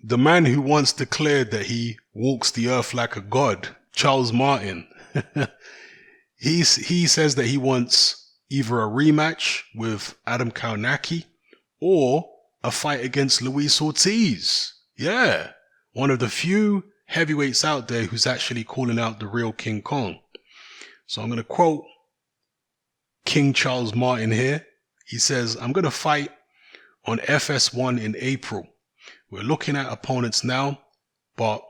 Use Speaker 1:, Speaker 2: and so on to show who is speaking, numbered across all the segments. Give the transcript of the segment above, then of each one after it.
Speaker 1: the man who once declared that he walks the earth like a god, Charles Martin, he says that he wants either a rematch with Adam Kownacki or a fight against Luis Ortiz. Yeah, one of the few heavyweights out there who's actually calling out the real King Kong. So I'm going to quote King Charles Martin here. He says, "I'm going to fight on FS1 in April. We're looking at opponents now, but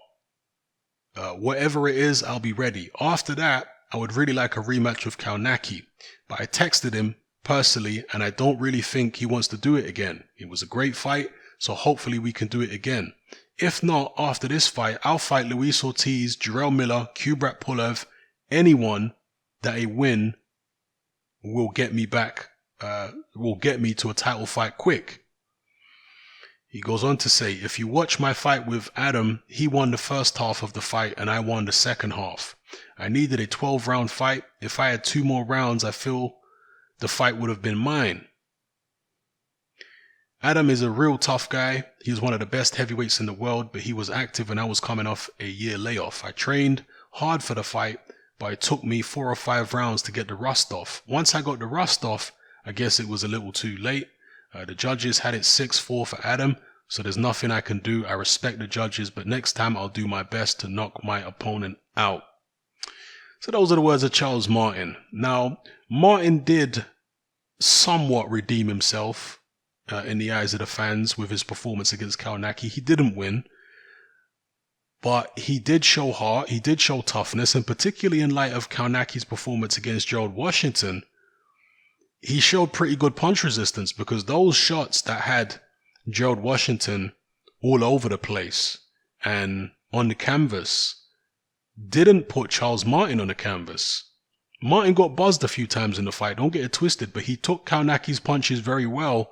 Speaker 1: whatever it is, I'll be ready. After that, I would really like a rematch with Kownacki, but I texted him personally and I don't really think he wants to do it again. It was a great fight, so hopefully we can do it again. If not, after this fight, I'll fight Luis Ortiz, Jarrell Miller, Kubrat Pulev, anyone that a win will get me back, will get me to a title fight quick." He goes on to say, "If you watch my fight with Adam, he won the first half of the fight and I won the second half. I needed a 12-round fight. If I had 2 more rounds, I feel the fight would have been mine." Adam is a real tough guy. He's one of the best heavyweights in the world, but he was active when I was coming off a year layoff. I trained hard for the fight, but it took me 4 or 5 rounds to get the rust off. Once I got the rust off, I guess it was a little too late. The judges had it 6-4 for Adam, so there's nothing I can do. I respect the judges, but next time I'll do my best to knock my opponent out. So those are the words of Charles Martin. Now, Martin did somewhat redeem himself in the eyes of the fans with his performance against Kownacki. He didn't win, but he did show heart, he did show toughness, and particularly in light of Kownacki's performance against Gerald Washington, he showed pretty good punch resistance, because those shots that had Gerald Washington all over the place and on the canvas didn't put Charles Martin on the canvas. Martin got buzzed a few times in the fight, don't get it twisted, but he took Kownacki's punches very well,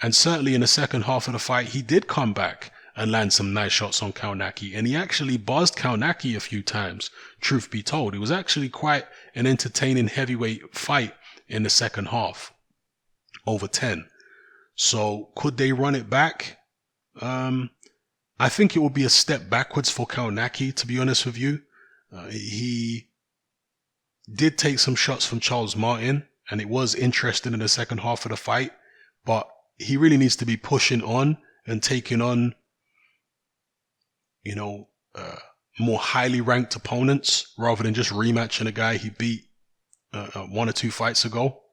Speaker 1: and certainly in the second half of the fight he did come back and land some nice shots on Kownacki, and he actually buzzed Kownacki a few times, truth be told. It was actually quite an entertaining heavyweight fight in the second half, over 10. So could they run it back? I think it would be a step backwards for Kownacki, to be honest with you. He did take some shots from Charles Martin, and it was interesting in the second half of the fight, but he really needs to be pushing on and taking on, more highly ranked opponents rather than just rematching a guy he beat 1 or 2 fights ago.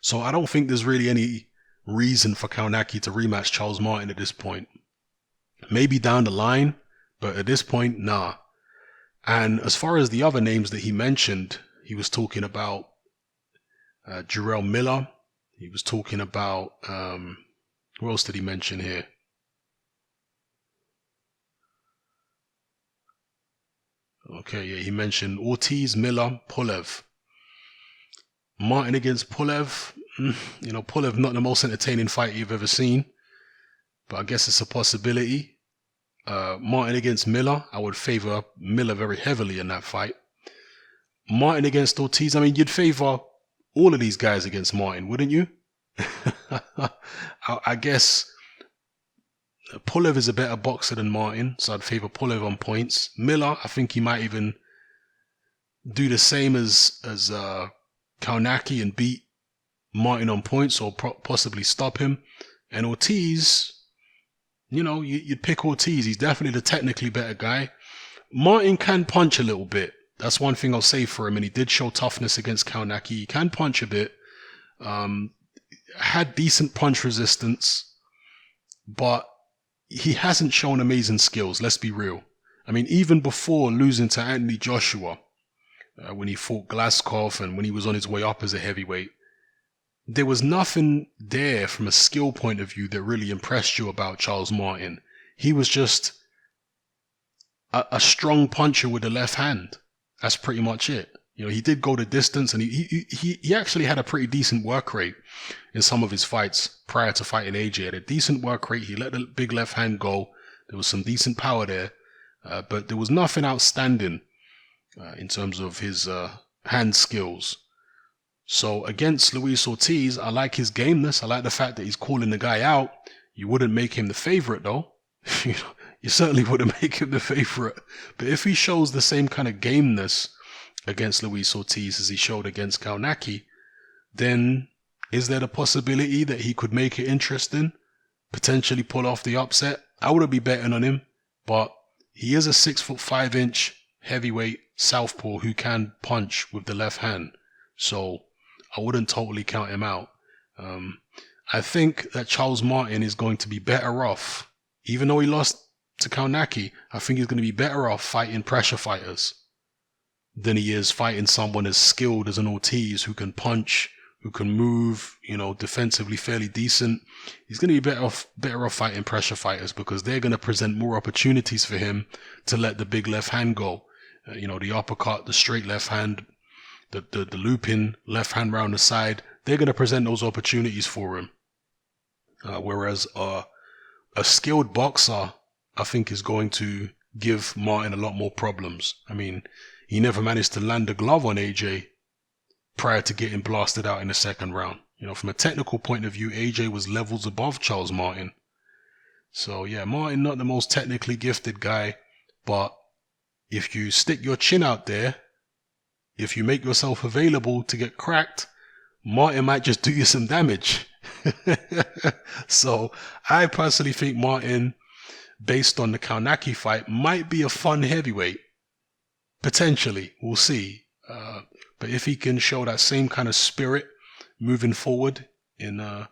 Speaker 1: So I don't think there's really any reason for Kownacki to rematch Charles Martin at this point. Maybe down the line, but at this point, nah. And as far as the other names that he mentioned, he was talking about Jarrell Miller. He was talking about, who else did he mention here? Okay, yeah, he mentioned Ortiz, Miller, Pulev. Martin against Pulev. Pulev not the most entertaining fight you've ever seen, but I guess it's a possibility. Martin against Miller, I would favor Miller very heavily in that fight. Martin against Ortiz, I mean, you'd favor all of these guys against Martin, wouldn't you? I guess Pulev is a better boxer than Martin, so I'd favor Pulev on points. Miller, I think he might even do the same as Kownacki and beat Martin on points, or possibly stop him. And Ortiz, you'd pick Ortiz. He's definitely the technically better guy. Martin can punch a little bit. That's one thing I'll say for him, and he did show toughness against Kownacki. He can punch a bit. Had decent punch resistance, but he hasn't shown amazing skills, let's be real. I mean, even before losing to Anthony Joshua, when he fought Glaskov and when he was on his way up as a heavyweight, there was nothing there from a skill point of view that really impressed you about Charles Martin. He was just a strong puncher with the left hand. That's pretty much it. He did go the distance, and he actually had a pretty decent work rate in some of his fights prior to fighting AJ. He had a decent work rate. He let the big left hand go. There was some decent power there, but there was nothing outstanding in terms of his hand skills. So against Luis Ortiz, I like his gameness. I like the fact that he's calling the guy out. You wouldn't make him the favorite though. you certainly wouldn't make him the favorite. But if he shows the same kind of gameness against Luis Ortiz as he showed against Kownacki, then is there the possibility that he could make it interesting? Potentially pull off the upset? I wouldn't be betting on him, but he is a 6'5" heavyweight southpaw who can punch with the left hand. So I wouldn't totally count him out. I think that Charles Martin is going to be better off, even though he lost to Kownacki, I think he's going to be better off fighting pressure fighters than he is fighting someone as skilled as an Ortiz who can punch, who can move, defensively fairly decent. He's going to be better off fighting pressure fighters because they're going to present more opportunities for him to let the big left hand go. The uppercut, the straight left hand, the looping left hand round the side. They're going to present those opportunities for him. Whereas a skilled boxer, I think, is going to give Martin a lot more problems. I mean, he never managed to land a glove on AJ prior to getting blasted out in the second round. From a technical point of view, AJ was levels above Charles Martin. So yeah, Martin not the most technically gifted guy, but if you stick your chin out there, if you make yourself available to get cracked, Martin might just do you some damage. So I personally think Martin, based on the Kownacki fight, might be a fun heavyweight. Potentially, we'll see. But if he can show that same kind of spirit moving forward in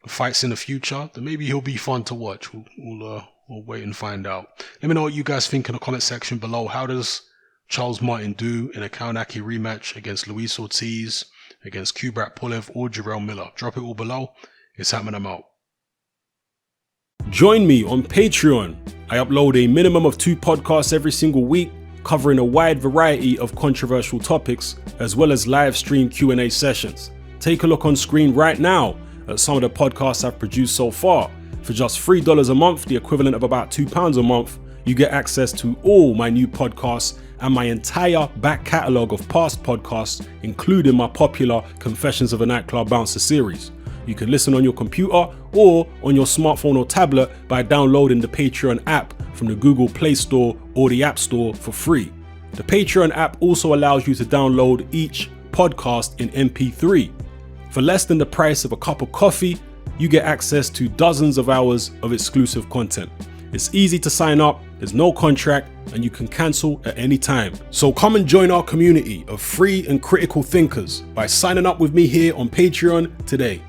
Speaker 1: fights in the future, then maybe he'll be fun to watch. We'll wait and find out. Let me know what you guys think in the comment section below. How does Charles Martin do in a Kownacki rematch against Luis Ortiz, against Kubrat Pulev or Jarrell Miller? Drop it all below. It's happening. I'm out.
Speaker 2: Join me on Patreon. I upload a minimum of 2 podcasts every single week, covering a wide variety of controversial topics, as well as live stream Q&A sessions. Take a look on screen right now at some of the podcasts I've produced so far. For just $3 a month, the equivalent of about £2 a month, you get access to all my new podcasts and my entire back catalogue of past podcasts, including my popular Confessions of a Nightclub Bouncer series. You can listen on your computer or on your smartphone or tablet by downloading the Patreon app from the Google Play Store or the App Store for free. The Patreon app also allows you to download each podcast in MP3. For less than the price of a cup of coffee, you get access to dozens of hours of exclusive content. It's easy to sign up, there's no contract, and you can cancel at any time. So come and join our community of free and critical thinkers by signing up with me here on Patreon today.